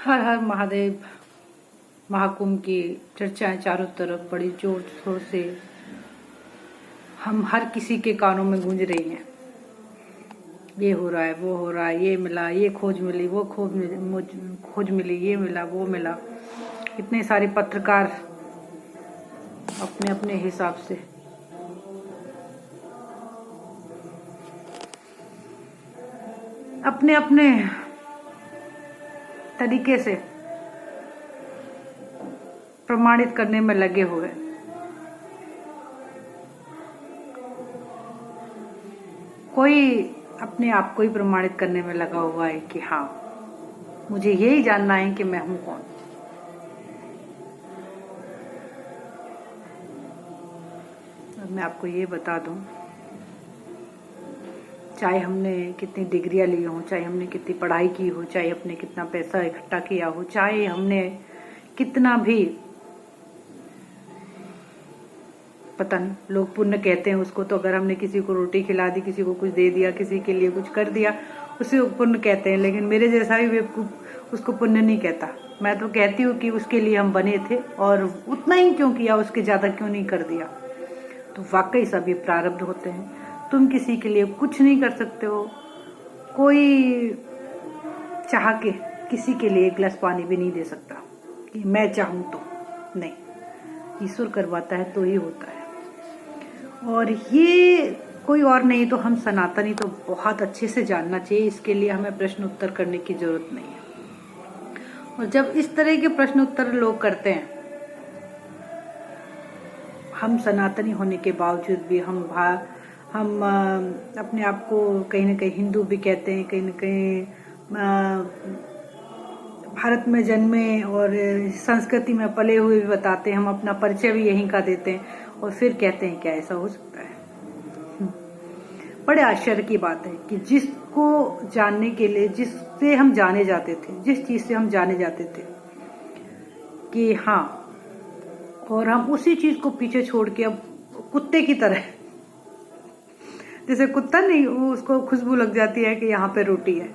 हर हर महादेव महाकुंभ की चर्चाएं चारों तरफ बड़ी जोर शोर से हम हर किसी के कानों में गूंज रही हैं। ये हो रहा है, वो हो रहा है, ये मिला, ये खोज मिली, वो खोज मिली, ये मिला, वो मिला। इतने सारे पत्रकार अपने अपने हिसाब से अपने अपने तरीके से प्रमाणित करने में लगे हुए। कोई अपने आप को ही प्रमाणित करने में लगा हुआ है कि हाँ, मुझे यही जानना है कि मैं हूं कौन। और मैं आपको ये बता दूं, चाहे हमने कितनी डिग्रियां ली हो, चाहे हमने कितनी पढ़ाई की हो, चाहे हमने कितना पैसा इकट्ठा किया हो, चाहे हमने कितना भी, पता नहीं, लोग पुण्य कहते हैं उसको, तो अगर हमने किसी को रोटी खिला दी, किसी को कुछ दे दिया, किसी के लिए कुछ कर दिया, उसे पुण्य कहते हैं। लेकिन मेरे जैसा भी बेवकूफ उसको पुण्य नहीं कहता। मैं तो कहती हूँ कि उसके लिए हम बने थे और उतना ही क्यों किया, उसके ज्यादा क्यों नहीं कर दिया। तो वाकई सभी प्रारब्ध होते हैं। तुम किसी के लिए कुछ नहीं कर सकते हो। कोई चाह के किसी के लिए एक गिलास पानी भी नहीं दे सकता कि मैं चाहूं तो। नहीं, ईश्वर करवाता है तो ही होता है। और ये कोई और नहीं तो हम सनातनी तो बहुत अच्छे से जानना चाहिए। इसके लिए हमें प्रश्न उत्तर करने की जरूरत नहीं है। और जब इस तरह के प्रश्न उत्तर लोग करते हैं, हम सनातनी होने के बावजूद भी हम अपने आप को कहीं ना कहीं हिंदू भी कहते हैं, कहीं ना कहीं भारत में जन्मे और संस्कृति में पले हुए भी बताते हैं, हम अपना परिचय भी यहीं का देते हैं और फिर कहते हैं क्या ऐसा हो सकता है। बड़े आश्चर्य की बात है कि जिसको जानने के लिए, जिससे हम जाने जाते थे, जिस चीज से हम जाने जाते थे कि हाँ, और हम उसी चीज को पीछे छोड़ के अब कुत्ते की तरह, जैसे कुत्ता नहीं, उसको खुशबू लग जाती है कि यहाँ पे रोटी है।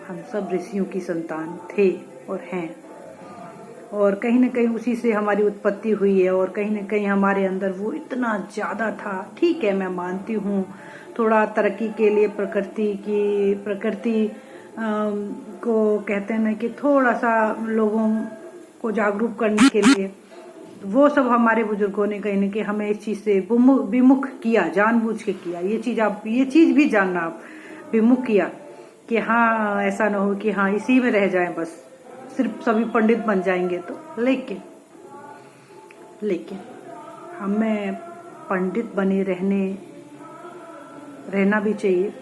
हम सब ऋषियों की संतान थे और हैं, और कहीं ना कहीं उसी से हमारी उत्पत्ति हुई है, और कहीं ना कहीं हमारे अंदर वो इतना ज्यादा था। ठीक है, मैं मानती हूँ थोड़ा तरक्की के लिए प्रकृति को कहते हैं ना कि थोड़ा सा लोगों को जागरूक करने के लिए वो सब हमारे बुजुर्गों ने कहीं ना कहीं हमें इस चीज से विमुख किया, जानबूझ के किया। ये चीज भी जानना, आप विमुख किया कि हाँ, ऐसा ना हो कि हाँ इसी में रह जाए, बस सिर्फ सभी पंडित बन जाएंगे तो। लेकिन हमें पंडित बने रहना भी चाहिए,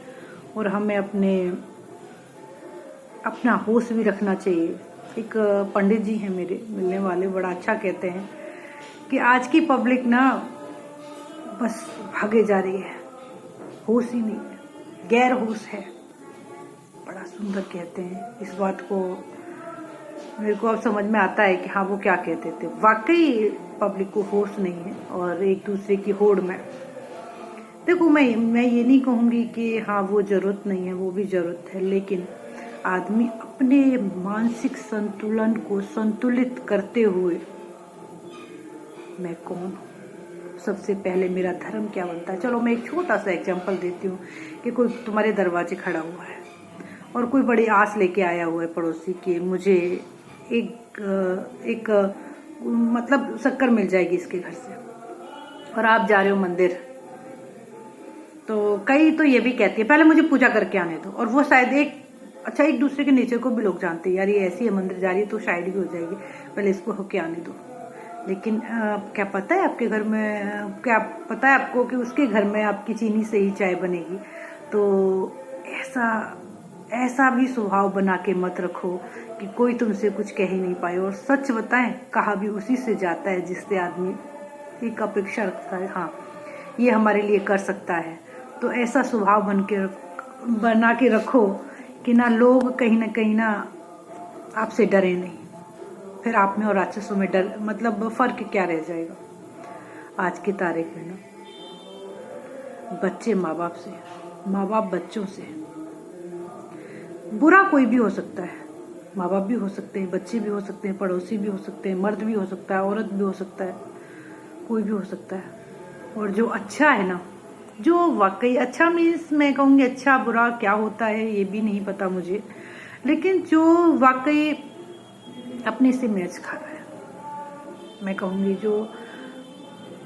और हमें अपना होश भी रखना चाहिए। एक पंडित जी हैं मेरे मिलने वाले, बड़ा अच्छा कहते हैं कि आज की पब्लिक ना बस भागे जा रही है, होश ही नहीं है, गैर होश है। बड़ा सुंदर कहते हैं। इस बात को मेरे को अब समझ में आता है कि हाँ, वो क्या कहते थे। वाकई पब्लिक को होश नहीं है, और एक दूसरे की होड़ में। देखो, मैं ये नहीं कहूंगी कि हाँ वो जरूरत नहीं है, वो भी जरूरत है। लेकिन आदमी अपने मानसिक संतुलन को संतुलित करते हुए, मैं कौन हूँ, सबसे पहले मेरा धर्म क्या बनता है। चलो मैं एक छोटा सा एग्जांपल देती हूँ कि कोई तुम्हारे दरवाजे खड़ा हुआ है और कोई बड़ी आस लेके आया हुआ है पड़ोसी की, मुझे एक मतलब शक्कर मिल जाएगी इसके घर से, और आप जा रहे हो मंदिर। तो कई तो ये भी कहती है पहले मुझे पूजा करके आने दो, और वो शायद एक दूसरे के नेचर को भी लोग जानते हैं, यार ये ऐसी है, मंदिर जा रही है तो शायद भी हो जाएगी, पहले इसको होके आने दो। लेकिन क्या पता है आपके घर में, क्या पता है आपको कि उसके घर में आपकी चीनी से ही चाय बनेगी। तो ऐसा भी स्वभाव बना के मत रखो कि कोई तुमसे कुछ कह ही नहीं पाए। और सच बताएं, कहा भी उसी से जाता है जिससे आदमी एक अपेक्षा रखता है, हाँ ये हमारे लिए कर सकता है। तो ऐसा स्वभाव बना के रखो कि ना लोग कहीं ना आपसे डरे नहीं। फिर आप में और राक्षसों में डर मतलब फर्क क्या रह जाएगा। आज की तारीख में ना बच्चे माँ बाप से, माँ बाप बच्चों से, बुरा कोई भी हो सकता है, माँ बाप भी हो सकते हैं, बच्चे भी हो सकते हैं, पड़ोसी भी हो सकते हैं, मर्द भी हो सकता है, औरत भी हो सकता है, कोई भी हो सकता है। और जो अच्छा है ना, जो वाकई अच्छा, मीन्स मैं कहूँगी अच्छा बुरा क्या होता है ये भी नहीं पता मुझे, लेकिन जो वाकई अपने से मैच खा रहा है, मैं कहूँगी जो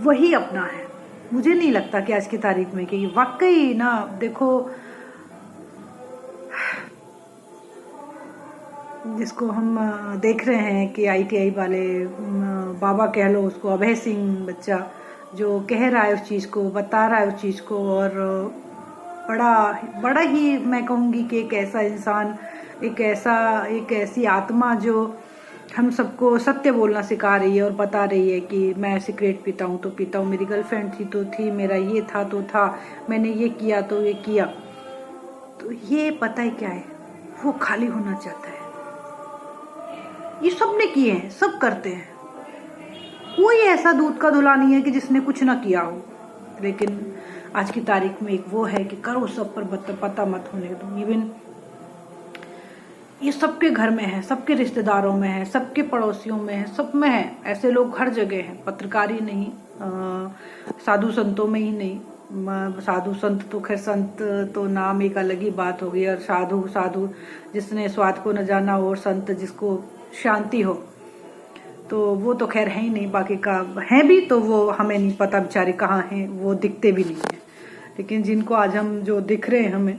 वही अपना है। मुझे नहीं लगता कि आज की तारीख में कि वाकई ना, देखो जिसको हम देख रहे हैं कि ITI वाले बाबा कह लो उसको, अभय सिंह बच्चा जो कह रहा है उस चीज़ को, बता रहा है उस चीज़ को, और बड़ा बड़ा ही मैं कहूँगी कि एक ऐसा इंसान, एक ऐसी आत्मा जो हम सबको सत्य बोलना सिखा रही है और बता रही है कि मैं सिगरेट पीता हूँ तो पीता हूँ, मेरी गर्लफ्रेंड थी तो थी, मेरा ये था तो था, मैंने ये किया तो ये किया। तो ये पता है क्या है, वो खाली होना चाहता है। ये सब ने किए हैं, सब करते हैं, कोई ऐसा दूध का धुला नहीं है कि जिसने कुछ ना किया हो। लेकिन आज की तारीख में एक वो है कि करो सब पर पता मत होने दो। इवन ये सबके घर में है, सबके रिश्तेदारों में है, सबके पड़ोसियों में है, सब में है, ऐसे लोग हर जगह हैं। पत्रकार ही नहीं, साधु संतों में ही नहीं, साधु संत तो खैर, संत तो नाम एक अलग ही बात हो गई, और साधु जिसने स्वाद को न जाना, और संत जिसको शांति हो, तो वो तो खैर है ही नहीं। बाकी का है भी तो वो हमें नहीं पता बेचारे कहाँ हैं, वो दिखते भी नहीं है। लेकिन जिनको आज हम जो दिख रहे हैं हमें,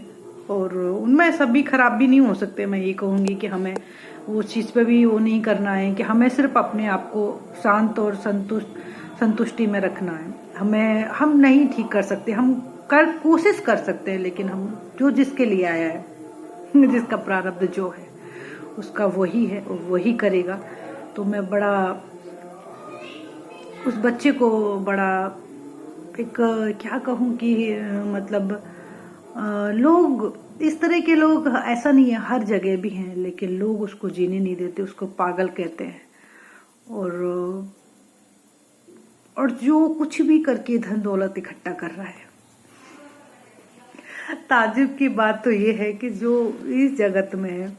और उनमें सभी खराब भी नहीं हो सकते। मैं ये कहूँगी कि हमें वो चीज़ पे भी वो नहीं करना है कि हमें सिर्फ अपने आप को शांत और संतुष्टि में रखना है। हम नहीं ठीक कर सकते, हम कोशिश कर सकते हैं, लेकिन हम जो जिसके लिए आया है जिसका प्रारब्ध जो है उसका वही है और वही करेगा। तो मैं बड़ा उस बच्चे को बड़ा एक क्या कहूँ कि मतलब लोग इस तरह के लोग, ऐसा नहीं है, हर जगह भी हैं, लेकिन लोग उसको जीने नहीं देते, उसको पागल कहते हैं। और जो कुछ भी करके धन दौलत इकट्ठा कर रहा है। ताज्जुब की बात तो ये है कि जो इस जगत में है,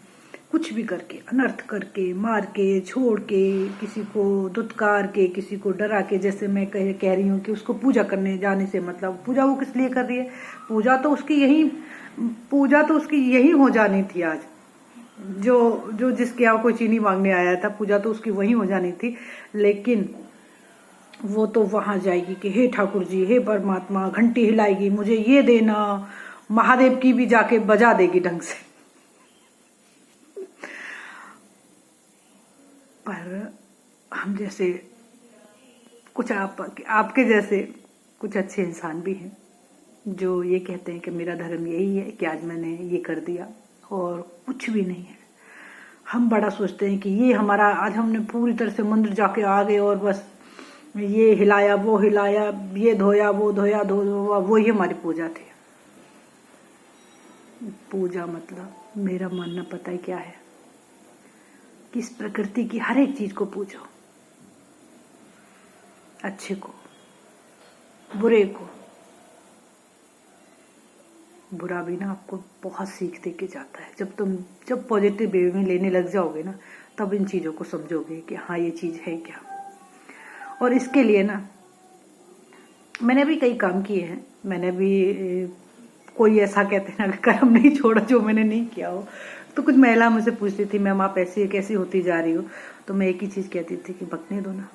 कुछ भी करके, अनर्थ करके, मार के, छोड़ के, किसी को दुत्कार के, किसी को डरा के, जैसे मैं कह रही हूँ कि उसको पूजा करने जाने से मतलब, पूजा वो किस लिए कर रही है, पूजा तो उसकी यही हो जानी थी। आज जो जिसके यहाँ कोई चीनी मांगने आया था, पूजा तो उसकी वही हो जानी थी, लेकिन वो तो वहां जाएगी कि हे ठाकुर जी, हे परमात्मा, घंटी हिलाएगी, मुझे ये देना, महादेव की भी जाके बजा देगी ढंग से। पर हम जैसे कुछ आपके जैसे कुछ अच्छे इंसान भी हैं जो ये कहते हैं कि मेरा धर्म यही है कि आज मैंने ये कर दिया, और कुछ भी नहीं है। हम बड़ा सोचते हैं कि ये हमारा, आज हमने पूरी तरह से मंदिर जाके आ गए और बस ये हिलाया, वो हिलाया, ये धोया, वो धोया, वो ही हमारी पूजा थी। पूजा मतलब मेरा मानना पता है क्या है, कि इस प्रकृति की हर एक चीज को पूजो, अच्छे को, बुरे को। बुरा भी ना आपको बहुत सीख दे के जाता है। जब पॉजिटिव वे में लेने लग जाओगे ना, तब इन चीजों को समझोगे कि हाँ ये चीज है क्या। और इसके लिए ना मैंने भी कई काम किए हैं। मैंने भी कोई ऐसा कहते हैं ना, कर्म नहीं छोड़ा जो मैंने नहीं किया हो। तो कुछ महिला मुझसे पूछती थी, मैम आप ऐसी कैसी होती जा रही हो, तो मैं एक ही चीज कहती थी कि बकने दो ना,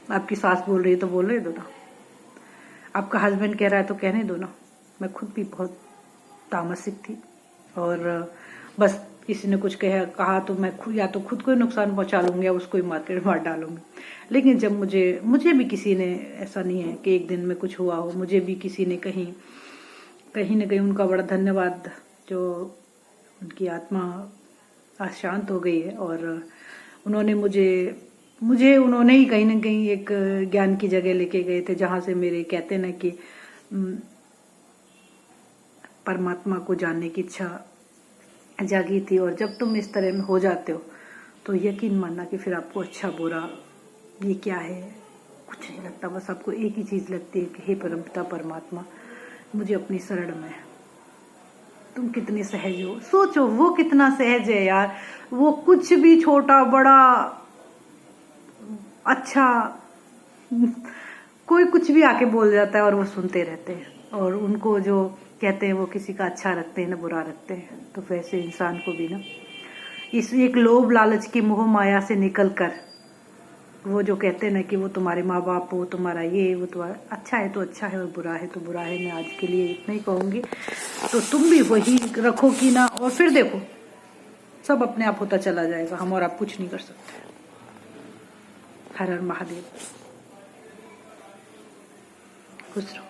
आपकी सास बोल रही है तो बोलने दो ना, आपका हस्बैंड कह रहा है तो कहने दो ना। मैं खुद भी बहुत तामसिक थी, और बस किसी ने कुछ कहा तो मैं या तो खुद को ही नुकसान पहुंचा लूंगी या उसको ही मार्केट में मार डालूंगी। लेकिन जब मुझे भी किसी ने, ऐसा नहीं है कि एक दिन में कुछ हुआ हो, मुझे भी किसी ने कहीं न कहीं, उनका बड़ा धन्यवाद, जो उनकी आत्मा आज शांत हो गई है, और उन्होंने उन्होंने ही कहीं न कहीं एक ज्ञान की जगह लेके गए थे, जहां से मेरे कहते ना कि परमात्मा को जानने की इच्छा जागी थी। और जब तुम इस तरह में हो जाते हो तो यकीन मानना कि फिर आपको अच्छा बुरा ये क्या है कुछ नहीं लगता। बस आपको एक ही चीज लगती है कि हे परमपिता परमात्मा, मुझे अपनी शरण में तुम कितनी सहज हो। सोचो वो कितना सहज है यार, वो कुछ भी छोटा बड़ा अच्छा कोई कुछ भी आके बोल जाता है और वो सुनते रहते हैं, और उनको जो कहते हैं वो किसी का अच्छा रखते हैं ना बुरा रखते हैं। तो वैसे इंसान को भी ना इस एक लोभ लालच की मोह माया से निकल कर, वो जो कहते हैं ना कि वो तुम्हारे माँ बाप हो, तुम्हारा ये, वो तुम्हारा अच्छा है तो अच्छा है और बुरा है तो बुरा है, मैं आज के लिए इतना ही कहूँगी। तो तुम भी वही रखो कि ना, और फिर देखो सब अपने आप होता चला जाएगा, हम और आप कुछ नहीं कर सकते। हर हर महादेव। खुश रहो।